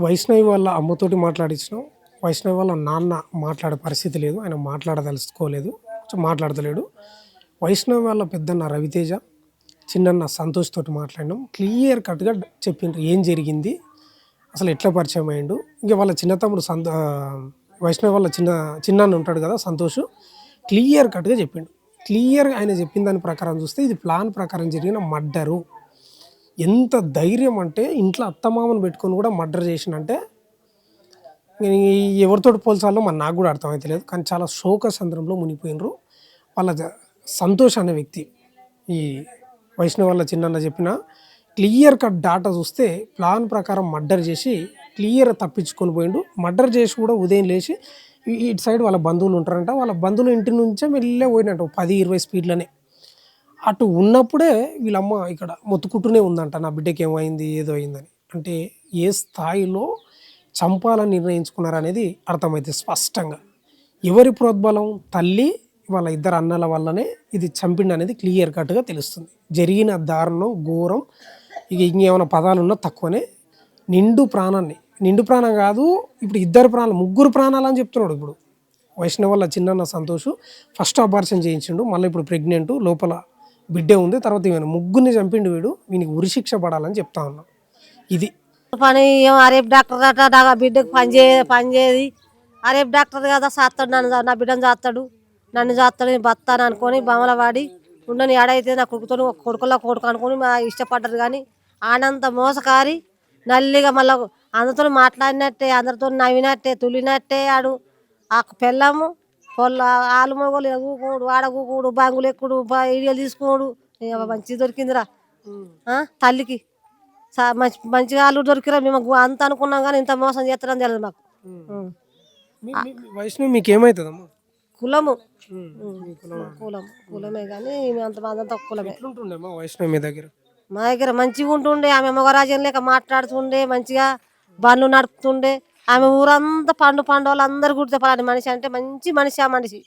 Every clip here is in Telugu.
వైష్ణవి వాళ్ళ అమ్మతోటి మాట్లాడించినాం. వైష్ణవి వాళ్ళ నాన్న మాట్లాడే పరిస్థితి లేదు. ఆయన మాట్లాడదలుచుకోలేదు. మాట్లాడతలేడు. వైష్ణవి వాళ్ళ పెద్దన్న రవితేజ, చిన్నన్న సంతోష్ తోటి మాట్లాడినాం. క్లియర్ కట్‌గా చెప్పిండ్రు ఏం జరిగింది, అసలు ఎట్లా పరిచయం అయ్యిండు. ఇంక వాళ్ళ చిన్న తమ్ముడు వైష్ణవి వాళ్ళ చిన్నన్న ఉంటాడు కదా సంతోష్, క్లియర్ కట్‌గా చెప్పిండు. క్లియర్‌గా ఆయన చెప్పిన దాని ప్రకారం చూస్తే ఇది ప్లాన్ ప్రకారం జరిగిన మర్డరు. ఎంత ధైర్యం అంటే ఇంట్లో అత్తమామను పెట్టుకొని కూడా మర్డర్ చేసిండంటే ఎవరితోటి పోల్చాలో మరి నాకు కూడా అర్థమవుతలేదు. కానీ చాలా శోకసంద్రంలో మునిగిపోయినరు. వాళ్ళ సంతోష్ అనే వ్యక్తి ఈ వైష్ణవి వాళ్ళ చిన్నన్న చెప్పిన క్లియర్ కట్ డాటా చూస్తే ప్లాన్ ప్రకారం మర్డర్ చేసి క్లియర్ తప్పించుకొని పోయిండు. మర్డర్ చేసి కూడా ఉదయం లేచి ఇటు సైడ్ వాళ్ళ బంధువులు ఉంటారంట. వాళ్ళ బంధువుల ఇంటి నుంచే మెల్లే పోయినట్టు 10-20 స్పీడ్లోనే. అటు ఉన్నప్పుడే వీళ్ళమ్మ ఇక్కడ మొత్తుకుంటూనే ఉందంట, నా బిడ్డకి ఏమైంది ఏదో అయిందని. అంటే ఏ స్థాయిలో చంపాలని నిర్ణయించుకున్నారనేది అర్థమవుతుంది స్పష్టంగా. ఎవరి ప్రోద్బలం, తల్లి వాళ్ళ ఇద్దరు అన్నల వల్లనే ఇది చంపిండు అనేది క్లియర్ కట్గా తెలుస్తుంది. జరిగిన దారుణం ఘోరం. ఇక ఇంకేమైనా పదాలున్నా తక్కువనే. నిండు ప్రాణం కాదు, ఇప్పుడు ఇద్దరు ప్రాణాలు, ముగ్గురు ప్రాణాలు అని చెప్తున్నాడు. ఇప్పుడు వైష్ణవి వాళ్ళ చిన్నన్న సంతోష్ ఫస్ట్ అబార్షన్ చేయించిండు, మళ్ళీ ఇప్పుడు ప్రెగ్నెంట్, లోపల బిడ్డే ఉంది. తర్వాత ఈమెను ముగ్గురిని చంపిండు వీడు. వీనికి ఉరిశిక్ష పడాలని చెప్తా ఉన్నాం. ఇది పని అరేపు డాక్టర్ అట బిడ్డకు పనిచేయది. అరేపు డాక్టర్ కదా చేస్తాడు, నా బిడ్డను చేస్తాడు, నన్ను చేస్తాడు, నేను బతాను అనుకొని బొమ్మల వాడి ఉండని ఏడైతే నా కొడుకుతో కొడుకు అనుకొని మా ఇష్టపడ్డారు. కానీ ఆనంత మోసకారి నల్లిగా మళ్ళీ అందరితో మాట్లాడినట్టే, అందరితో నవ్వినట్టే, తులినట్టే ఆడు. ఆ పెళ్ళము ఆలు మొగలు ఊకోడు, ఆడగూకోడు, బాంగులు ఎక్కుడు, ఇడియలు తీసుకోడు. మంచి దొరికిందిరా తల్లికి. మంచిగా వాళ్ళు దొరికిరా. మేము అంత అనుకున్నాం కానీ ఇంత మోసం చేస్తారని తెలియదు మాకు. వైష్ణవి మీకు ఏమవుతుందమ్మా? కులమే కానీ అంతా కులమే. వైష్ణవి మీ దగ్గర మా దగ్గర మంచిగా ఉంటుండే. ఆమె మొగరాజం లేక మాట్లాడుతుండే, మంచిగా బండ్లు నడుపుతుండే. ఆమె ఊరంతా పండు వాళ్ళు అందరు గుర్తుపడాలి. మనిషి అంటే మంచి మనిషి. ఆ మనిషి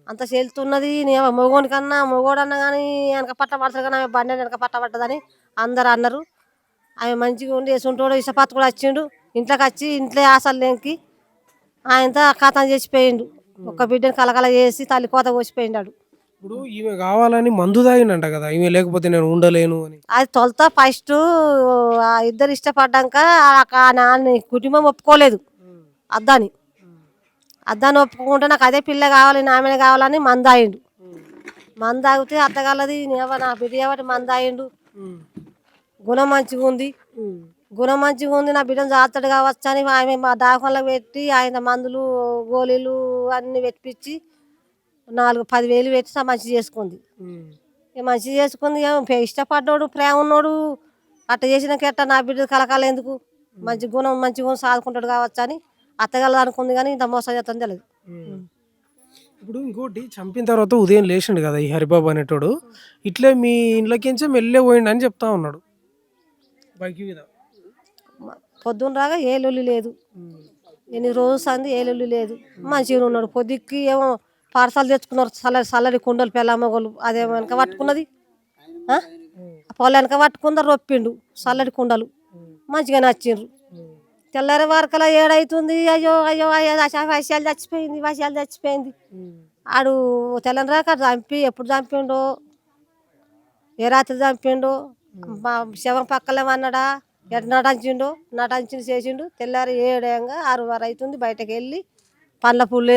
అంత చెల్తున్నది. మొగోని కన్నా మొగోడు అన్నా కానీ వెనక పట్ట పడతారు, కానీ ఆమె బండి వెనక పట్ట పట్టదని అందరు అన్నారు. ఆమె మంచిగా ఉండి వేసుకుంటాడు. ఇష్టపాత కూడా వచ్చిండు. ఇంట్లోకి వచ్చి ఇంట్లో ఆశలు లేకి ఆయనతో కథం చేసిపోయిండు. ఒక్క బిడ్డను కలకల చేసి తల్లి కోత కోసిపోయిండాడు. ఇప్పుడు ఈమె కావాలని మందు తాగినంట కదా, ఈమె లేకపోతే నేను ఉండలేను అని. అది తొలత ఫస్ట్ ఇద్దరు ఇష్టపడ్డాక నాన్న కుటుంబం ఒప్పుకోలేదు. అద్దాని ఒప్పుకుంటే నాకు అదే పిల్ల కావాలి, నామెనే కావాలని మందు తాగిండు. మందు తాగితే అత్తగలది నా బిడ్డ కాబట్టి మందు తాగిండు. గుణం మంచిగా ఉంది, నా బిడ్డను జాగ్రత్తగా కావచ్చు అని ఆమె మా దాఖలకు పెట్టి ఆయన మందులు గోళీలు అన్నీ పెట్టించి 4-10 వేలు పెట్టి మంచి చేసుకుంది. మంచి చేసుకుంది. ఇష్టపడ్డాడు, ప్రేమ ఉన్నాడు. అట్ట చేసినాక ఎట్ట నా బిడ్డ కలకాల ఎందుకు, మంచి గుణం సాదుకుంటాడు కావచ్చు అని అత్తగలదు అనుకుంది. కానీ ఇంత మోసం చేస్తాను తెలియదు. ఇప్పుడు ఇంకోటి, చంపిన తర్వాత ఉదయం లేచిండు కదా ఈ హరిబాబు అనేటోడు, ఇట్లే మీ ఇంట్లోకించే మెల్లే పోయిండు అని చెప్తా ఉన్నాడు. బైక్ మీద పొద్దున్న రాగా ఏ లొల్లి లేదు, ఎన్ని రోజు అంది ఏ లొల్లి లేదు, మంచిగా ఉన్నాడు. పొద్దుకి ఏమో పార్సల్ తెచ్చుకున్నారు, చల్లరి కుండలు పెళ్ళమ్మగోళ్ళు. అదేమో వెనక పట్టుకున్నది, పొల వెనక పట్టుకుందరు, రొప్పిండు చల్లడి కుండలు. మంచిగా నచ్చిండ్రు. తెల్లారి వరకలా ఏడవుతుంది. అయ్యో వశాలు చచ్చిపోయింది. ఆడు తెల్లని రాక ఎప్పుడు చంపిండో, ఏ రాత్రి చంపిండో, శవం పక్కలేమన్నాడా, ఎటు నటించిండు చేసిండు. తెల్లారి 7 6 అవుతుంది. బయటకు వెళ్ళి పండ్ల పూలు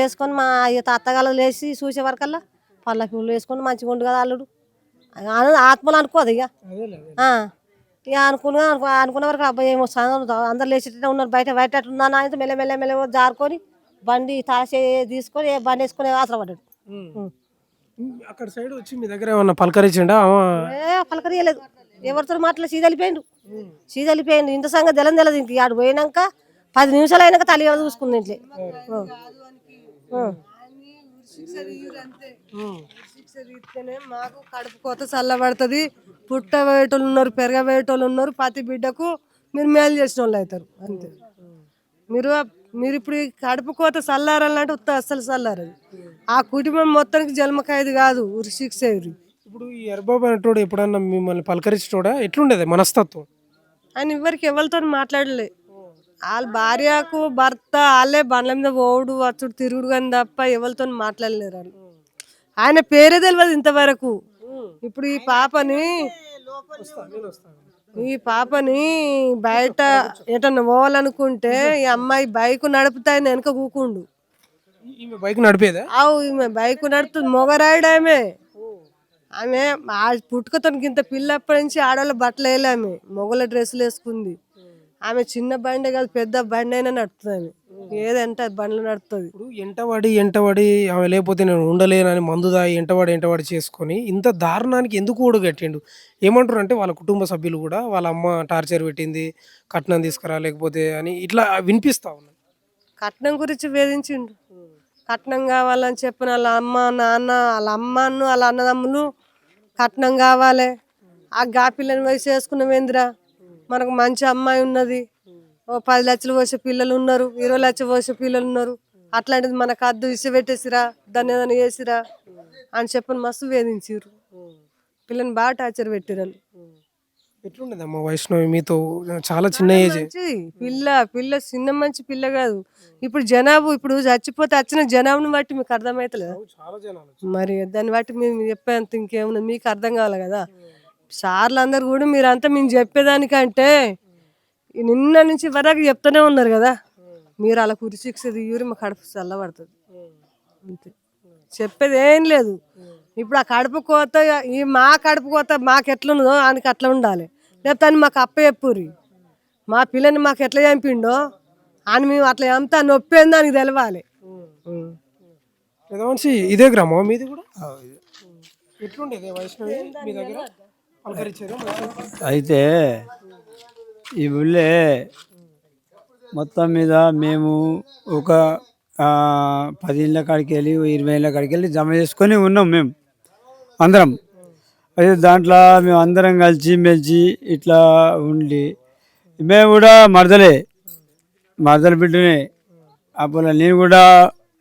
వేసుకొని మా అత్తగారు లేచి చూసే వరకల్లా పండ్ల పూలు వేసుకొని మంచిగా ఉండు కదా అల్లుడు. ఆత్మలు అనుకోదు ఇక అనుకున్న వరకు అబ్బాయి ఏమో అందరు లేచేటట్టు ఉన్నారు. బయట ఉన్నాను ఆయన మెల్ల జారుకొని బండి తాసే తీసుకొని బండి వేసుకొని ఆసరపడ్డాడు. అక్కడ సైడ్ వచ్చి మీ దగ్గర ఏమన్నా పలకరించిండా? పలకరియలేదు. ఎవరితో మాటలు సీదలిపోయింది. ఇంత సంగతి తెలదు. ఇంక ఆడు పోయినాక 10 నిమిషాలు అయినాక తల్లి చూసుకుంది ఇంట్లో. మాకు కడుపు కోత చల్లబడుతుంది. పుట్టవేటోళ్ళు ఉన్నారు, పెరగవేటోళ్ళు ఉన్నారు. ప్రతి బిడ్డకు మీరు మేలు చేసిన వాళ్ళు అవుతారు అంతే. మీరు ఇప్పుడు కడుపు కోత చల్లారాలంటే అస్సలు చల్లారదు. ఆ కుటుంబం మొత్తానికి జన్మఖైదు కాదు, ఉరిశిక్ష. ఇప్పుడు ఈ హరిబాబు అనేటోడు ఎప్పుడన్నా మిమ్మల్ని పలకరించోడా? ఎట్లుండేది మనస్తత్వం? ఆయన ఎవరికి ఎవరితో మాట్లాడలే. వాళ్ళ భార్యకు భర్త వాళ్ళే బండ్ల మీద పోవుడు వచ్చుడు తిరుగుడు కానీ తప్ప ఎవరితో మాట్లాడలేరు వాళ్ళు. ఆయన పేరే తెలియదు ఇంతవరకు. ఇప్పుడు ఈ పాపని బయట ఎటన్నా పోవాలనుకుంటే ఈ అమ్మాయి బైక్ నడుపుతాయి వెనక కూకుండు. ఈమె బైక్ నడిపేదా? ఈమె బైక్ నడుపుతుంది, మొగరాయుడు ఆమె. ఆమె ఆ పుట్టుకతో ఇంత పిల్లప్పటి నుంచి ఆడవాళ్ళ బట్టలు వేయలే, ఆమె మొగల డ్రెస్సులు వేసుకుంది. ఆమె చిన్న బండి కాదు పెద్ద బండి అయినా నడుపుతుంది. ఆమె ఏదంటే బండ్లు నడుపుతుంది. ఇప్పుడు ఎంటబడి ఆమె లేకపోతే నేను ఉండలేనని మందు తాగి ఎంటబడి చేసుకొని ఇంత దారుణానికి ఎందుకు ఓడగట్టిండు? ఏమంటారు అంటే వాళ్ళ కుటుంబ సభ్యులు కూడా వాళ్ళ అమ్మ టార్చర్ పెట్టింది, కట్నం తీసుకురా లేకపోతే అని ఇట్లా వినిపిస్తా ఉన్నాయి. కట్నం గురించి వేధించిండు. కట్నం కావాలని చెప్పిన వాళ్ళ అమ్మ నాన్న వాళ్ళ అమ్మను వాళ్ళ అన్నదమ్ములు కట్నం కావాలి. ఆ పిల్లని వయసు చేసుకున్నామేంద్రా, మనకు మంచి అమ్మాయి ఉన్నది, ఓ 10 లక్షలు పోసే పిల్లలు ఉన్నారు, 20 లక్షలు పోసే పిల్లలు ఉన్నారు, అట్లాంటిది మనకు అద్దు ఇసి పెట్టేసిరా, దాన్ని ఏదైనా చేసిరా అని చెప్పని మస్తు వేధించారు. పిల్లని బాగా టార్చర్ పెట్టిరు. ఎట్లుండదమ్మా వైష్ణవి మీతో? చాలా చిన్న ఏజ్. పిల్ల చిన్న మంచి పిల్ల కాదు. ఇప్పుడు జనాభా ఇప్పుడు చచ్చిపోతే వచ్చిన జనాభాని బట్టి మీకు అర్థమవుతలేదు. చాలా జనాలు. మరి దాన్ని బట్టి మేము చెప్పేంత ఇంకేమున్నది, మీకు అర్థం కావాలి కదా. సార్లు అందరు కూడా మీరంతా మేము చెప్పేదానికంటే నిన్న నుంచి వరకు చెప్తూనే ఉన్నారు కదా. మీరు అలా కురిశిక్ష తీయూరి మా కడుపు చల్లబడుతుంది అంతే. చెప్పేది ఏం లేదు. ఇప్పుడు ఆ కడుపు కోత మా కడుపు కోత మాకు ఎట్లున్నదో ఆయనకి అట్లా ఉండాలి. లేకపోతే అని మాకు అప్ప చెప్పుర్రి. మా పిల్లని మాకు ఎట్లా చంపిండో అని మేము అట్లా చంపుతా నొప్పి ఏందో అని తెలవాలి. పెదమనిషి ఇదే గ్రామం మీది కూడా? ఎట్లుండేది వైష్ణవి మీ దగ్గర? అయితే ఈ ఊళ్ళే మొత్తం మీద మేము ఒక 10 ఇళ్ళ కాడికి వెళ్ళి 20 ఇళ్ళ కాడికి వెళ్ళి జమ చేసుకొని ఉన్నాం మేము అందరం. అయితే దాంట్లో మేము అందరం కలిసి మెలిసి ఇట్లా ఉండి మేము కూడా మరదల బిడ్డనే. అప్పుడు నేను కూడా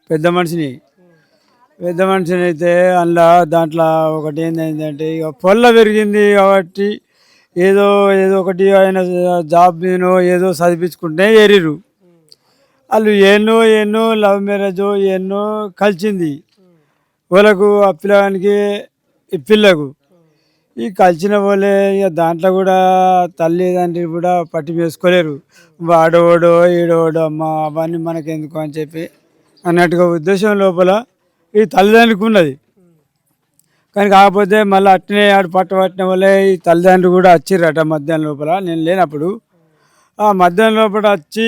పెద్ద మనిషిని అయితే అందులో దాంట్లో ఒకటి ఏంటంటే ఇక పొల్ల పెరిగింది కాబట్టి ఏదో ఒకటి ఆయన జాబ్ మీనో ఏదో చదివించుకుంటే ఏరిరు వాళ్ళు. ఎన్నో లవ్ మ్యారేజ్ ఎన్నో కలిసింది వాళ్ళకు, ఆ పిల్లగానికి ఈ పిల్లకు. ఈ కలిసిన వాళ్ళే ఇక దాంట్లో కూడా తల్లిదండ్రులు కూడా పట్టి వేసుకోలేరు. వాడోడో ఈడోడో అమ్మ అవన్నీ మనకెందుకు అని చెప్పి అన్నట్టుగా ఉద్దేశం లోపల ఈ తల్లిదండ్రులకు ఉన్నది. కానీ కాకపోతే మళ్ళీ అట్నే ఆడు పట్టిన వాళ్ళే ఈ తల్లిదండ్రులు కూడా వచ్చిర్రట మధ్యాహ్నం లోపల, నేను లేనప్పుడు. ఆ మధ్యాహ్నం లోపల వచ్చి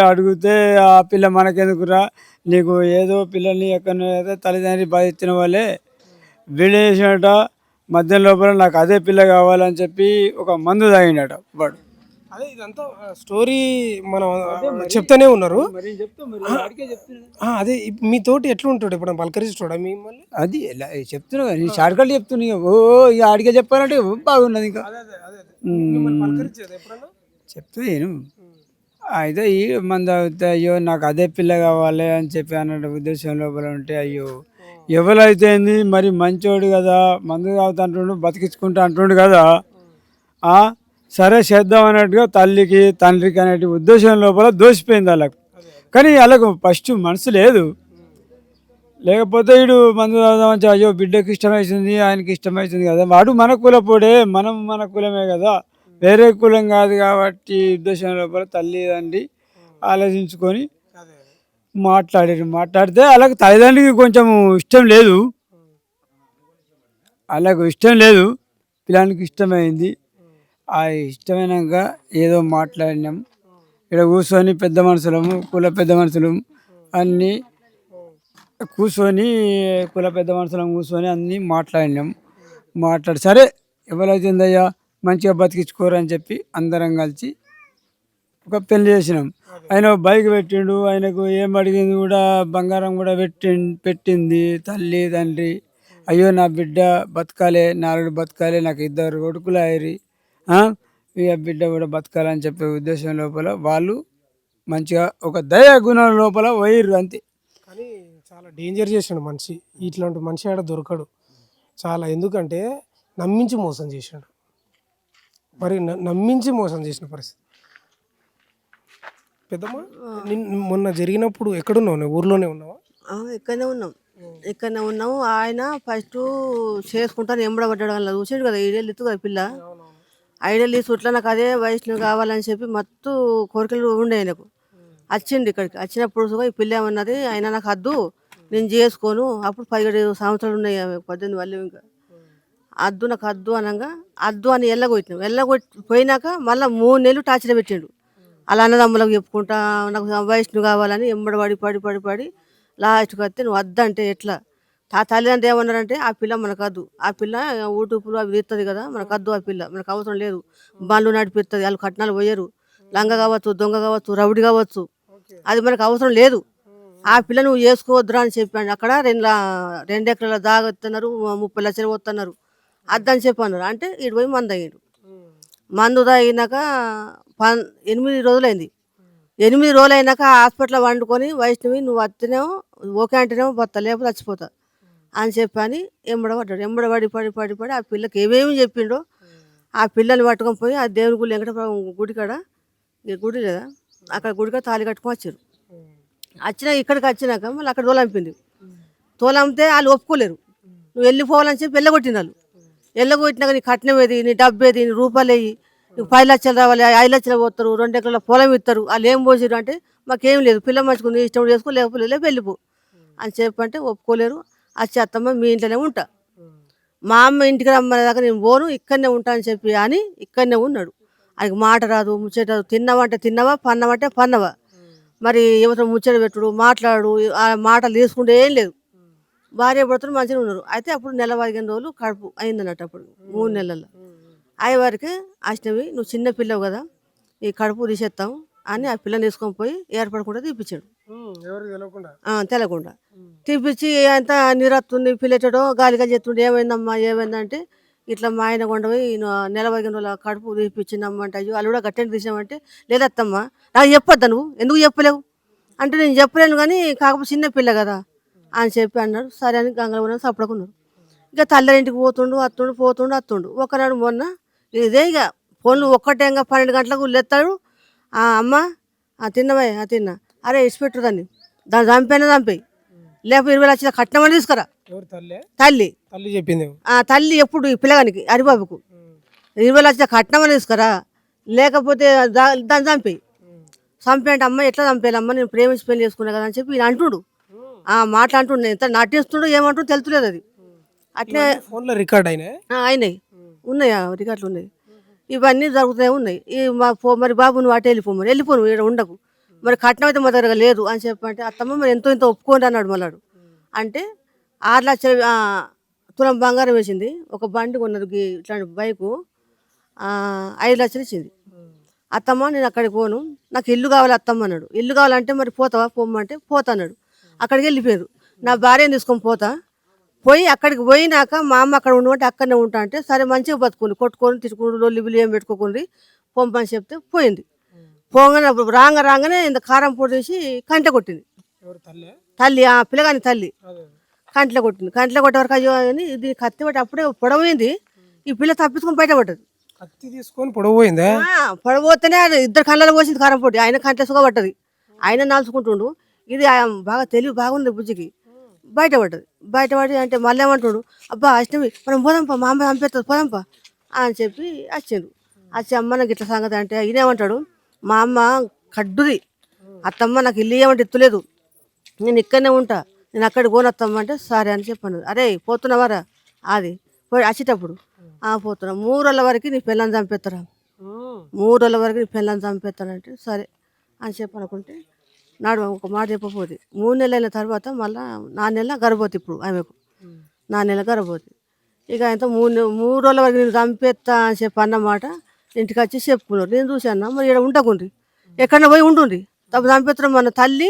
అడిగితే ఆ పిల్ల మనకెందుకురా, నీకు ఏదో పిల్లల్ని ఎక్కడ తల్లిదండ్రులు బాధించిన వాళ్ళే వీడేసినట. మధ్యాహ్నం లోపల నాకు అదే పిల్ల కావాలని చెప్పి ఒక మందు తాగిండట వాడు. అదే ఇదంతా స్టోరీ మనం చెప్తానే ఉన్నారు. అదే మీతోటి ఎట్లా ఉంటాడు ఇప్పుడు పలకరిస్తాడా మిమ్మల్ని? అది చెప్తున్నా కానీ షార్ట్కట్ చెప్తున్నా. ఇక ఆడికే చెప్పాలంటే బాగున్నది. ఇంకా చెప్తాను. అయితే ఈ మంది అవుతే అయ్యో నాకు అదే పిల్ల కావాలి అని చెప్పి అన్న ఉద్దేశం లోపల ఉంటే అయ్యో ఎవరైతే ఏంది మరి మంచోడు కదా, మందు తాగుతా అంటుండు, బతికించుకుంటా అంటుండు కదా, సరే చేద్దాం అన్నట్టుగా తల్లికి తండ్రికి అనే ఉద్దేశం లోపల దోసిపోయింది వాళ్ళకు. కానీ వాళ్ళకు ఫస్ట్ మనసు లేదు. లేకపోతే వీడు మందు తాగుదామని అయ్యో బిడ్డకి ఇష్టమవుతుంది ఆయనకి ఇష్టమవుతుంది కదా, వాడు మన కులపోడే మనం మన కులమే కదా, వేరే కులం కాదు కాబట్టి ఉద్దేశం లోపల తల్లిదండ్రి ఆలోచించుకొని మాట్లాడితే వాళ్ళకి తల్లిదండ్రికి కొంచెం ఇష్టం లేదు. పిల్లానికి ఇష్టమైంది. ఆ ఇష్టమైనాక ఏదో మాట్లాడినాం. ఇక్కడ కూర్చొని పెద్ద మనుషులము కుల పెద్ద మనుషులం అన్నీ కూర్చొని అన్నీ మాట్లాడినాం. సరే ఎవరైతుందయ్యా మంచిగా బతికించుకోరు అని చెప్పి అందరం కలిసి ఒక పెళ్లి చేసినాం. ఆయన బైక్ పెట్టిండు, ఆయనకు ఏం అడిగింది కూడా బంగారం కూడా పెట్టింది తల్లి తండ్రి. అయ్యో నా బిడ్డ బతకాలే, నాలుగు బతకాలే, నాకు 2 కొడుకులు అయ్యి ఇక బిడ్డ కూడా బతకాలని చెప్పే ఉద్దేశం లోపల వాళ్ళు మంచిగా ఒక దయా గుణం లోపల పోయిర్రు అంతే. కానీ చాలా డేంజర్ చేసాడు మనిషి. ఇట్లాంటి మనిషి ఆడ దొరకడు చాలా. ఎందుకంటే నమ్మించి మోసం చేశాడు. మరి నమ్మించి మోసం చేసిన పరిస్థితి. పెద్దమ్మ మొన్న జరిగినప్పుడు ఎక్కడున్నావు? నువ్వు ఊర్లోనే ఉన్నావా? ఇక్కడనే ఉన్నాము. ఆయన ఫస్ట్ చేసుకుంటాను ఎంబడబడ్డాడు అలా చూసాడు కదా, 7 ఏళ్ళు ఎత్తు కదా పిల్ల. 5 ఏళ్ళు తీసుకుంటా నాకు అదే వయసులో కావాలని చెప్పి మత్తు కోరికలు ఉండే ఆయనకు. వచ్చిండు ఇక్కడికి. వచ్చినప్పుడు ఈ పిల్ల ఏమన్నది, ఆయన నాకు వద్దు, నేను చేసుకోను. అప్పుడు 17 సంవత్సరాలు ఉన్నాయి, 18 వాళ్ళు ఇంకా. అద్దు నాకు వద్దు అనగా అద్దు అని పోయినాక మళ్ళీ 3 నెలలు టార్చర్ పెట్టిండు. అలా అన్నదమ్ములకు చెప్పుకుంటా నాకు వయసును కావాలని ఎంబడబడి పడి లాస్ట్కి వస్తే నువ్వు వద్దంటే ఎట్లా? తల్లిదండ్రులు ఏమన్నారంటే ఆ పిల్ల మనకు వద్దు, ఆ పిల్ల ఊటుపులు అవి తీస్తుంది కదా, మనకు వద్దు, ఆ పిల్ల మనకు అవసరం లేదు, బండ్లు నడిపిస్తుంది, వాళ్ళు కట్నాలు పోయారు, లంగ కావచ్చు, దొంగ కావచ్చు, రౌడి కావచ్చు, అది మనకు అవసరం లేదు, ఆ పిల్ల నువ్వు చేసుకోవద్దురా అని చెప్పాను. అక్కడ 2 ఎకరాల దాగా వస్తున్నారు, 30 లక్షలు పోతున్నారు, అద్దని చెప్పన్నారు. అంటే ఇటు పోయి మందు అయ్యాడు. మందు తాగినాక 8 రోజులైంది. 8 రోజులు అయినాక హాస్పిటల్లో వండుకొని వైష్ణవి నువ్వు వస్తేనేమో ఓకే అంటేనేమో బతా, లేకపోతే చచ్చిపోతా అని చెప్పని ఎంబడబడ్డాడు. ఎంబడబడి ఆ పిల్లకి ఏమేమి చెప్పిండో ఆ పిల్లని పట్టుకొని పోయి ఆ దేవుని గుడి వెంకటపురం గుడి కాడ, గుడి లేదా అక్కడ గుడికాడ తాళి కట్టుకొని వచ్చారు. ఇక్కడికి వచ్చినాక మళ్ళీ అక్కడ తోలంపితే వాళ్ళు ఒప్పుకోలేరు. నువ్వు వెళ్ళిపోవాలని చెప్పి వెళ్ళగొట్టిన వాళ్ళు. వెళ్ళగొట్టినాక నీ కట్నం ఏది, నీ డబ్బు ఏది, నీ రూపాయలు వేయి, నీకు 10 లక్షలు రావాలి, 5 లక్షలు పోతారు, 2 ఎకరాల పొలం ఇస్తారు, వాళ్ళు ఏం పోసారు అంటే మాకేం లేదు, పిల్ల మంచుకుని ఇష్టం చేసుకో, లేకపోతే వెళ్ళిపో అని చెప్పంటే ఒప్పుకోలేరు. అత్తమ్మ మీ ఇంట్లోనే ఉంటా, మా అమ్మ ఇంటికి రమ్మనే దాకా నేను పోను, ఇక్కడనే ఉంటా అని చెప్పి అని ఇక్కడనే ఉన్నాడు. ఆయనకి మాట రాదు, ముచ్చట రాదు, తిన్నావంటే తిన్నావా, పన్నవంటే పన్నవా, మరి ఎవరితో ముచ్చట పెట్టుడు, మాట్లాడు, ఆ మాటలు తీసుకుంటే ఏం లేదు. భార్య భర్తలు మంచిగా ఉన్నారు. అయితే అప్పుడు 15 రోజులు కడుపు అయిందన్నట్టు. అప్పుడు 3 నెలల్లో అయ్యే వారికి అష్టమి నువ్వు చిన్న పిల్లవు కదా, ఈ కడుపు తీసేస్తాం అని ఆ పిల్లని తీసుకొని పోయి ఏర్పడకుండా తీపిచ్చాడు. తెలకుండా తీపిచ్చి అంతా నీరత్తుంది, పిల్లెట్టడో గాలిగా చెప్తుండే, ఏమైందమ్మా ఏమైందంటే ఇట్లా మా ఆయన కొండ పోయి 15 రోజుల కడుపు తీపిచ్చిందమ్మంటే, అయ్యో వాళ్ళు కూడా గట్టెంట్ తీసామంటే, లేదత్తమ్మా నాకు చెప్పొద్దా, నువ్వు ఎందుకు చెప్పలేవు అంటే, నేను చెప్పలేను కానీ కాకపోతే చిన్న పిల్ల కదా అని చెప్పి అన్నాడు. సరే అని గంగలో సపడకున్నారు. ఇక తల్లింటికి పోతుండు. ఒకనాడు మొన్న ఇదే ఇక ఫోన్లు ఒక్కటేగా 12 గంటలకు లేస్తాడు. అమ్మ తిన్నవా, తిన్నా, అరే ఇచ్చిపెట్టు దాన్ని చంపేయి, లేకపోతే 20 లక్షల కట్నం అని తీసుకురా. తల్లి ఎప్పుడు ఈ పిల్లగానికి హరిబాబుకు 20 లక్షల కట్నం అని తీసుకురా, లేకపోతే దాన్ని చంపేయంటే, అమ్మ ఎట్లా చంపేయాలమ్మ, నేను ప్రేమించి పెళ్లి చేసుకున్నా కదా అని చెప్పి ఈయన అంటుడు. మాట్లాడుతుండే, ఎంత నటిస్తుండో ఏమంటుండో తెలుతులేదు. అది అట్లే ఫోన్లో రికార్డ్ అయినాయి, ఉన్నాయా రికార్డులు ఉన్నాయి, ఇవన్నీ జరుగుతూనే ఉన్నాయి. మరి బాబు నువ్వు అటు వెళ్ళిపోను ఇక్కడ ఉండకు, మరి కట్నం అయితే మా దగ్గర లేదు అని చెప్పంటే, అత్తమ్మ మరి ఎంతో ఒప్పుకోండి అన్నాడు. మళ్ళాడు అంటే 6 లక్షలు తులం బంగారం వేసింది, ఒక బండి కొన్నది ఇట్లాంటి బైకు, 5 లక్షలు ఇచ్చింది. అత్తమ్మ నేను అక్కడికి పోను, నాకు ఇల్లు కావాలి అత్తమ్మ అన్నాడు. ఇల్లు కావాలంటే మరి పోతావా, పోమ్మంటే పోతా అన్నాడు. అక్కడికి వెళ్ళిపోయారు. నా భార్యను తీసుకొని పోయి అక్కడికి పోయినాక మా అమ్మ అక్కడ ఉండమంటే అక్కడనే ఉంటా అంటే, సరే మంచిగా బతుకుంది, కొట్టుకొని తిట్టుకుని లొల్లిబిల్లి ఏం పెట్టుకోకుండా పంపని చెప్తే పోయింది. పోగానే రాగానే ఇంత కారం పొడి తీసి కంటె కొట్టింది. తల్లి ఆ పిల్లగాని తల్లి కంట్లో కొట్టింది. కంట్లో కొట్టేవరకు అయ్యో అని ఇది కత్తి పట్టి అప్పుడే పొడవైంది. ఈ పిల్ల తప్పించుకొని బయటపడ్డది. కత్తి తీసుకొని పొడవపోయిందా? పొడవపోతేనే 2 కళ్ళలో పోసింది కారం పొడి. ఆయన కంట్లో సుఖ పట్టది, ఆయన నాల్చుకుంటుండు. ఇది బాగా తెలివి బాగుంది బుజ్జికి. బయటపడి అంటే మళ్ళీ ఏమంటుడు, అబ్బా అష్టమి మనం పోదాంపా, మా అమ్మ చంపేస్తుంది పోదాంపా అని చెప్పి వచ్చిండు. అమ్మ నాకు ఇట్లా సంగతి అంటే ఈయనేమంటాడు, మా అమ్మ కడ్డుది, అత్తమ్మ నాకు ఇల్లు ఏమంటే ఎత్తులేదు, నేను ఇక్కడనే ఉంటా, నేను అక్కడికి పోనత్తమ్మ అంటే సరే అని చెప్పాను. అరే పోతున్నావారా, అది పోయి వచ్చేటప్పుడు పోతున్నా, 3 రోజుల వరకు నీ పిల్లని చంపేస్తారా, 3 రోజుల వరకు నీ పిల్లని చంపేస్తానంటే సరే అని చెప్పనుకుంటే నాడు ఒక మాట చెప్పబోతుంది. 3 నెలలు అయిన తర్వాత మళ్ళీ 4 నెలల గర్భవతి. ఇప్పుడు ఆమెకు 4 నెలల గర్భవతి. ఇక ఆయనతో 3 రోజుల వరకు నేను చంపేస్తా అని చెప్పి అన్నమాట ఇంటికి వచ్చి చెప్పుకున్నారు. నేను చూశాను, మరి ఇక్కడ ఉండకుండ్రి, ఎక్కడన్నా పోయి ఉంటుండ్రి, తప్పు చంపేస్తున్నాం. మన తల్లి,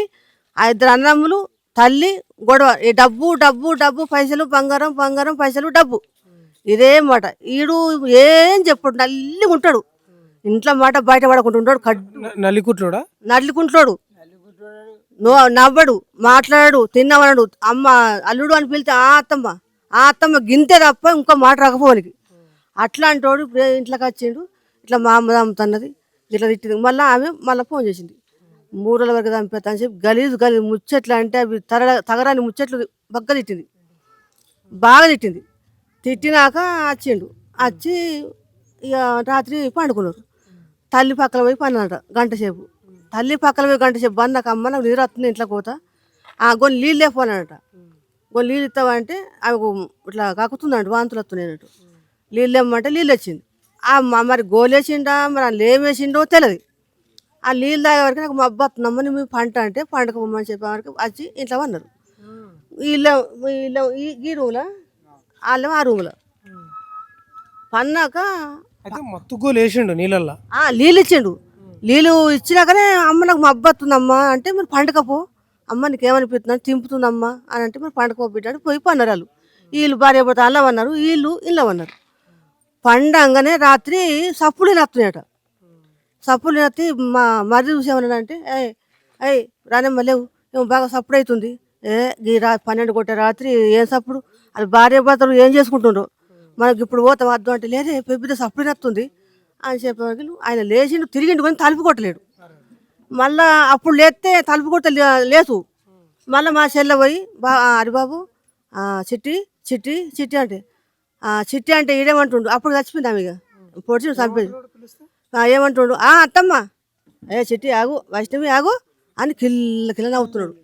2 అన్నములు, తల్లి గొడవ, ఈ డబ్బు పైసలు, బంగారం పైసలు డబ్బు, ఇదే మాట. ఈడు ఏం చెప్పాడు, నల్లిగా ఉంటాడు, ఇంట్లో మాట బయట పడకుండా ఉంటాడు. నల్లికుంటాడు, నవ్వడు, మాట్లాడాడు, తిన్నామన్నాడు. అమ్మ అల్లుడు అని పిలితే ఆ అత్తమ్మ గింతే తప్ప ఇంకో మాట రాకపోనికి. అట్లాంటి వాడు ఇంట్లోకి వచ్చిండు. ఇట్లా మా అమ్మ చంపుతున్నది ఇట్లా తిట్టింది. మళ్ళీ ఆమె మళ్ళీ ఫోన్ చేసింది, 3 రోజుల వరకు చంపేస్తా అని చెప్పి గలీజు గలీజు ముచ్చట్లు అంటే అవి తగరాని ముచ్చట్లు బగ్గ తిట్టింది, బాగా తిట్టింది. తిట్టినాక వచ్చిండు, వచ్చి ఇక రాత్రి పండుకున్నారు. తల్లి పక్కన పోయి పన్నట గంట సేపు. తల్లి పక్కన పోయి గంట సేపు నాకు అమ్మ నాకు నీరు వస్తుంది ఇంట్లో పోతా, కొన్ని నీళ్ళు లేకపోనట. కొన్ని నీళ్ళు ఇస్తావంటే అవి ఇట్లా కాకుతుందంట, వాంతులు వస్తున్నాయి అన్నట్టు. నీళ్ళు ఇమ్మంటే నీళ్ళు వచ్చింది. మరి గోలేసిండా మరి అందులో ఏమేసిండో తెలియదు. ఆ నీళ్ళు తాగే వరకు నాకు మబ్బు వస్తుందమ్మ మేము పంట అంటే పంటకు పోమని చెప్పే వరకు వచ్చి ఇంట్లో అన్నారు. వీళ్ళ వీళ్ళ ఈ రూమ్లో వాళ్ళేమో ఆ రూమ్లో పన్నాక అయితే మత్తుగోలు వేసిండు నీళ్ళల్లో. నీళ్ళు ఇచ్చిండు. నీళ్ళు ఇచ్చినాకనే అమ్మ నాకు మబ్బు వస్తుందమ్మా అంటే మరి పండుకపో అమ్మ నీకు ఏమనిపిస్తుందని తింపుతుందమ్మా అని అంటే మరి పండుకో బిడ్డ పోయి పన్నారు. వాళ్ళు వీళ్ళు భార్య భర్త అల్ల అన్నారు, వీళ్ళు ఇళ్ళ అన్నారు. పండంగానే రాత్రి సప్పులు నత్తున్నాయట. సప్పులు నత్తి మా మర్రి చూసేమన్నా అంటే ఏయ్ రానమ్మ లేవు ఏమో బాగా సప్పుడు అవుతుంది. ఈ 12 కొట్టే రాత్రి ఏం సప్పుడు, అది భార్య భర్తలు ఏం చేసుకుంటుండ్రో మనకి ఇప్పుడు పోతాం వద్దు అంటే లేదే పెద్ద సప్పుడు నత్తుంది అని చెప్పేవాళ్ళు. ఆయన లేచిండు తిరిగిండు కానీ తలుపు కొట్టలేడు. మళ్ళా అప్పుడు లేస్తే తలుపు కొట్ట లేదు. మళ్ళీ మా చెల్లె పోయి హరిబాబు చిట్టి చిట్టి చిట్టి అంటే చిట్టి అంటే ఈడేమంటుండు, అప్పుడు చచ్చిపోయింది ఆమె, ఇక పొడిచి చంపేది. ఏమంటుండు అత్తమ్మ చిట్టి ఆగు వైష్ణవి ఆగు అని కిల్ల కిల్ల నవ్వుతున్నాడు,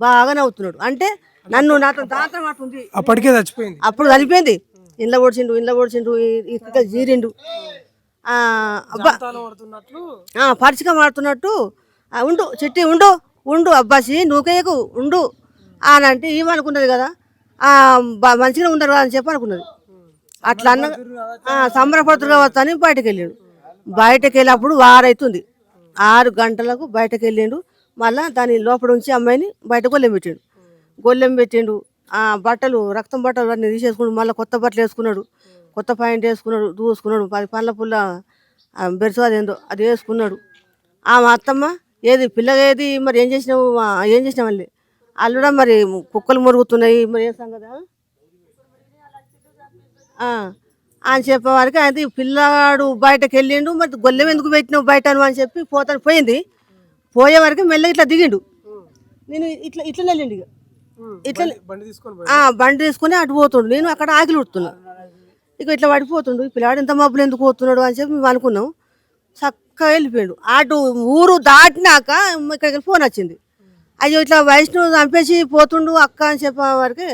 బాగా నవ్వుతున్నాడు. అంటే నన్ను నాతో దాంతో మాట ఉంది. అప్పటికే చచ్చిపోయింది. అప్పుడు చనిపోయింది. ఇంట్లో పొడిచిండు ఇక్కడ జీరిండు. పరిచిగా మాడుతున్నట్టు ఉండు చిట్టి ఉండు ఉండు అబ్బాసి నువ్వుకేయకు ఉండు అని అంటే ఏమనుకున్నది కదా, మంచిగా ఉండరు కదా అని చెప్పి అనుకున్నది. అట్లా అన్న సంబరపడుతురు కావచ్చు అని బయటకు వెళ్ళాడు. బయటకు వెళ్ళినప్పుడు వారైతుంది. 6 గంటలకు బయటకు వెళ్ళిండు. మళ్ళీ దాని లోపల ఉంచి అమ్మాయిని బయట గొల్లెం పెట్టిండు. బట్టలు రక్తం బట్టలు అన్నీ తీసేసుకున్నాడు. మళ్ళీ కొత్త బట్టలు వేసుకున్నాడు, కొత్త పాయింట్ వేసుకున్నాడు, దూసుకున్నాడు. 10 పండ్ల పుల్ల బెరుసు అదేందో అది వేసుకున్నాడు. మా అత్తమ్మ ఏది పిల్లగా ఏది మరి ఏం చేసినావు మళ్ళీ అల్లుడా మరి కుక్కలు మురుగుతున్నాయి మరి ఏం సంగతి అని చెప్పేవారికి అయితే పిల్లాడు బయటకు వెళ్ళిండు. మరి గొల్లెం ఎందుకు పెట్టినావు బయట అని చెప్పి పోయింది. పోయే వరకు మెల్లగా ఇట్లా దిగిండు. నేను ఇట్లా వెళ్ళిండు. ఇట్లా బండి తీసుకొని అటు పోతుండు. నేను అక్కడ ఆకిలి ఉడుతున్నా. ఇక ఇట్లా పడిపోతుండు. పిల్లాడు ఇంత మబ్బులు ఎందుకు పోతున్నాడు అని చెప్పి మేము అనుకున్నాం. చక్కగా వెళ్ళిపోయాడు. అటు ఊరు దాటినాక ఇక్కడికి ఫోన్ వచ్చింది. అయ్యో ఇట్లా వైష్ణవ్ చంపేసి పోతుండు అక్క అని చెప్పే వరకు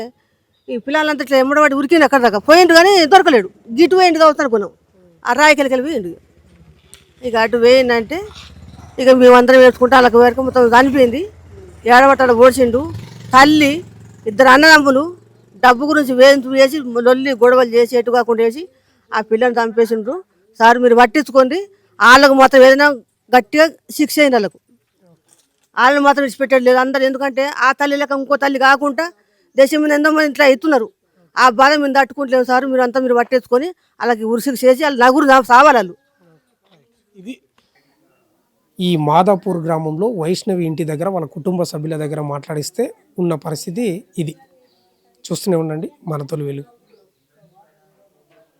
ఈ పిల్లలంతా ఇట్లా ఎమ్మడబడి ఉరికిండు. అక్కడ దాకా పోయిండు కానీ దొరకలేడు. గిటు పోయిండు కావచ్చు అనుకున్నాం. ఆ రాయికెళ్ళి పోయిండు. ఇక అటు పోయిందంటే ఇక మేమందరం వేసుకుంటే వాళ్ళకి వరకు మొత్తం చనిపోయింది. ఏడబట్టాడు ఓడిచిండు. తల్లి 2 అన్నదమ్ములు డబ్బు గురించి వేసి లొల్లి గొడవలు చేసి ఎటు కాకుండా వేసి ఆ పిల్లని చంపేసిండ్రు. సార్ మీరు పట్టించుకోండి, వాళ్ళకు మాత్రం ఏదైనా గట్టిగా శిక్ష అయింది. వాళ్ళని మాత్రం విడిచిపెట్టాడు లేదు అందరు. ఎందుకంటే ఆ తల్లి లెక్క ఇంకో తల్లి కాకుండా దేశం మీద ఎంతో మంది ఇట్లా అవుతున్నారు. ఆ బాధ మేము తట్టుకుంటలేము సార్, మీరు పట్టించుకొని వాళ్ళకి ఉరిశిక్ష చేసి వాళ్ళ నగురు సావాలి. ఇది ఈ మాదాపూర్ గ్రామంలో వైష్ణవి ఇంటి దగ్గర వాళ్ళ కుటుంబ సభ్యుల దగ్గర మాట్లాడిస్తే ఉన్న పరిస్థితి ఇది. చూస్తూనే ఉండండి మన తొలి వెలుగు.